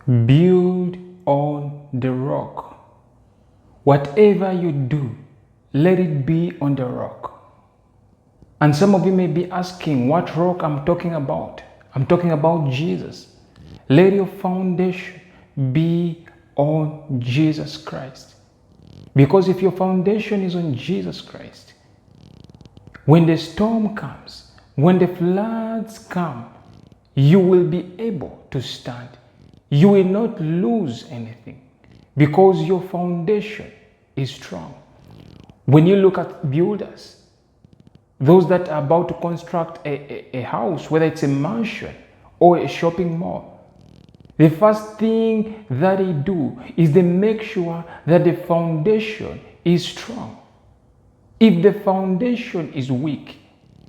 Build on the rock. Whatever you do, let it be on the rock. And some of you may be asking what rock I'm talking about. I'm talking about Jesus. Let your foundation be on Jesus Christ. Because if your foundation is on Jesus Christ, when the storm comes, when the floods come, you will be able to stand. You will not lose anything because your foundation is strong. When you look at builders, those that are about to construct a house, whether it's a mansion or a shopping mall, the first thing that they do is they make sure that the foundation is strong. If the foundation is weak,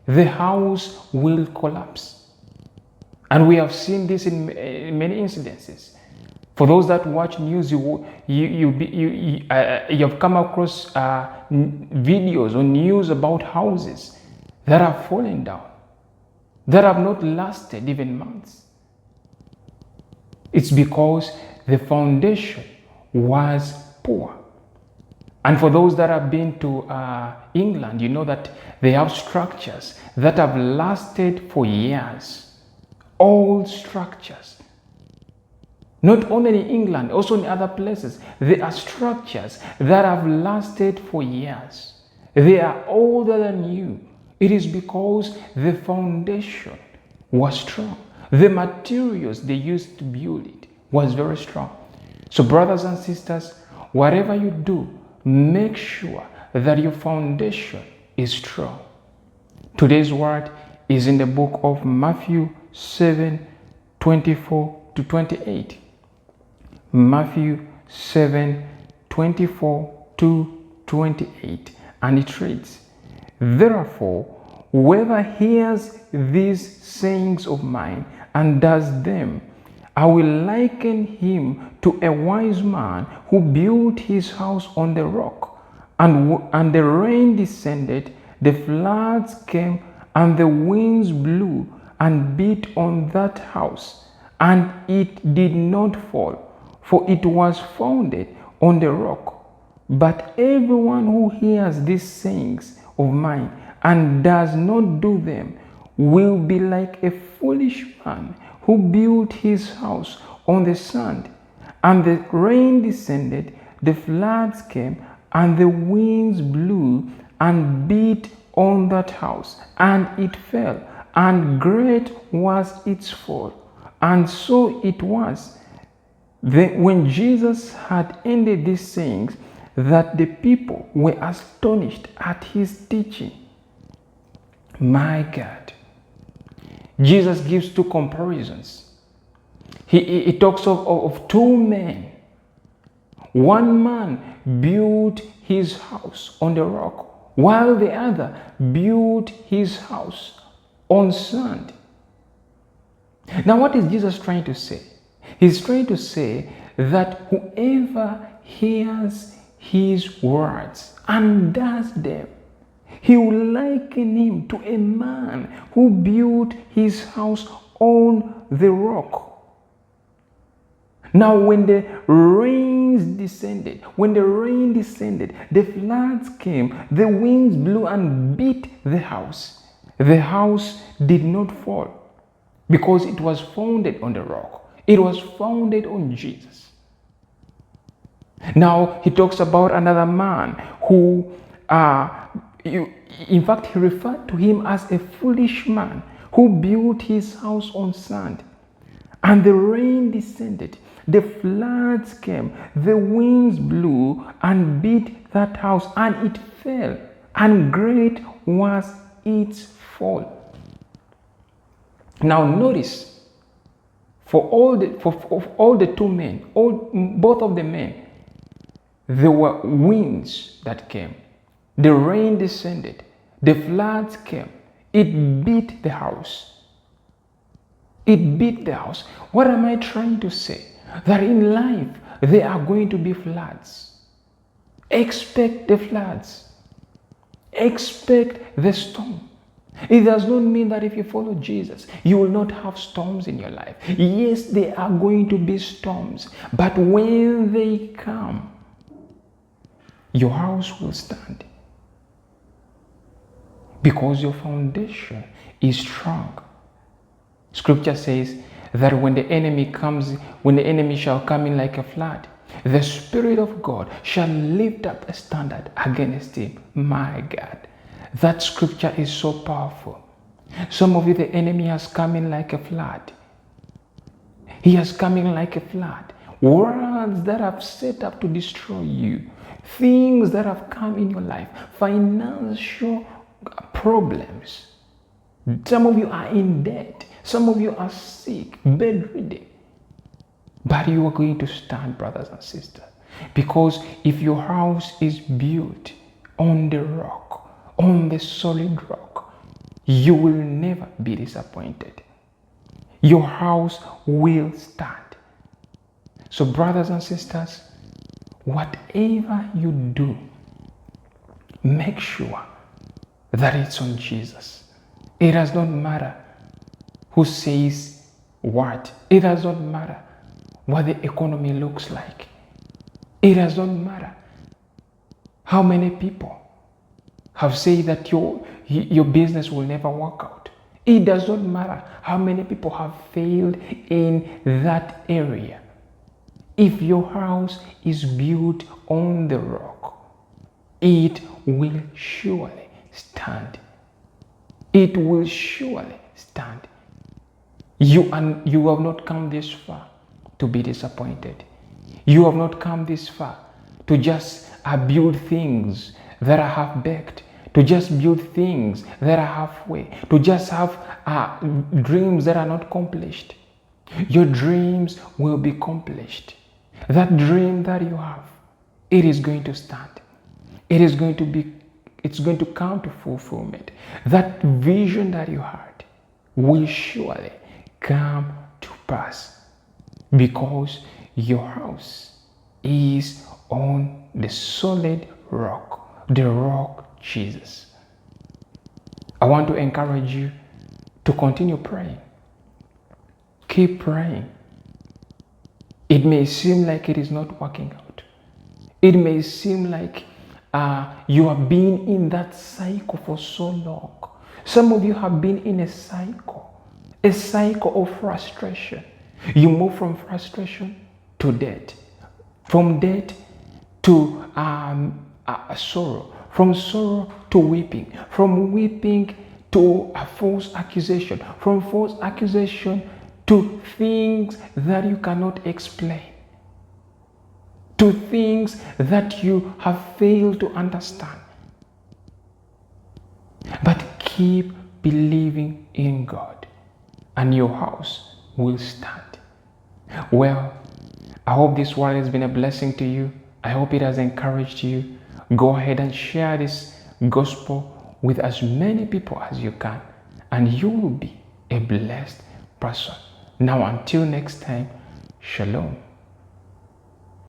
the house will collapse. And we have seen this in many incidences. For those that watch news, you have come across videos or news about houses that have fallen down, that have not lasted even months. It's because the foundation was poor. And for those that have been to England, you know that they have structures that have lasted for years. Old structures. Not only in England, also in other places, there are structures that have lasted for years. They are older than you. It is because the foundation was strong. The materials they used to build it was very strong. So brothers and sisters, whatever you do, make sure that your foundation is strong. Today's word is in the book of Matthew 7:24-28. Matthew 7:24-28, and it reads, "Therefore, whoever hears these sayings of mine and does them, I will liken him to a wise man who built his house on the rock, and the rain descended, the floods came, and the winds blew and beat on that house, and it did not fall, for it was founded on the rock. But everyone who hears these sayings of mine and does not do them will be like a foolish man who built his house on the sand. And the rain descended, the floods came, and the winds blew and beat on that house, and it fell, and great was its fall. And so it was, when Jesus had ended these sayings, that the people were astonished at his teaching." My God. Jesus gives two comparisons. He talks of two men. One man built his house on the rock, while the other built his house on sand. Now, what is Jesus trying to say? He's trying to say that whoever hears his words and does them, he will liken him to a man who built his house on the rock. Now, when the rain descended, the floods came, the winds blew and beat the house. The house did not fall because it was founded on the rock. It was founded on Jesus. Now, he talks about another man who, in fact, he referred to him as a foolish man who built his house on sand. And the rain descended, the floods came, the winds blew and beat that house, and it fell, and great was its fall. Now notice, for all the two men, both of the men, there were winds that came. The rain descended, the floods came. It beat the house. It beat the house. What am I trying to say? That in life, there are going to be floods. Expect the floods. Expect the storm. It does not mean that if you follow Jesus, you will not have storms in your life. Yes, there are going to be storms, but when they come, your house will stand because your foundation is strong. Scripture says that when the enemy shall come in like a flood, the Spirit of God shall lift up a standard against him. My God, that scripture is so powerful. Some of you, the enemy has come in like a flood. He has come in like a flood. Words that have set up to destroy you, things that have come in your life, financial problems. Some of you are in debt. Some of you are sick, bedridden. But you are going to stand, brothers and sisters. Because if your house is built on the rock, on the solid rock, you will never be disappointed. Your house will stand. So, brothers and sisters, whatever you do, make sure that it's on Jesus. It does not matter who says what. It does not matter what the economy looks like. It does not matter how many people have said that your business will never work out. It does not matter how many people have failed in that area. If your house is built on the rock, it will surely stand. It will surely stand. You have not come this far to be disappointed. You have not come this far to just build things that are half-baked, to just build things that are halfway, to just have dreams that are not accomplished. Your dreams will be accomplished. That dream that you have, it is going to stand. It's going to come to fulfillment. That vision that you had will surely come to pass because your house is on the solid rock, the rock Jesus. I want to encourage you to continue praying. Keep praying. It may seem like it is not working out. It may seem like you have been in that cycle for so long. Some of you have been in a cycle of frustration. You move from frustration to debt, from debt to sorrow, from sorrow to weeping, from weeping to a false accusation, from false accusation to things that you cannot explain, to things that you have failed to understand. But keep believing in God and your house will stand. Well, I hope this word has been a blessing to you. I hope it has encouraged you. Go ahead and share this gospel with as many people as you can, and you will be a blessed person. Now, until next time, shalom.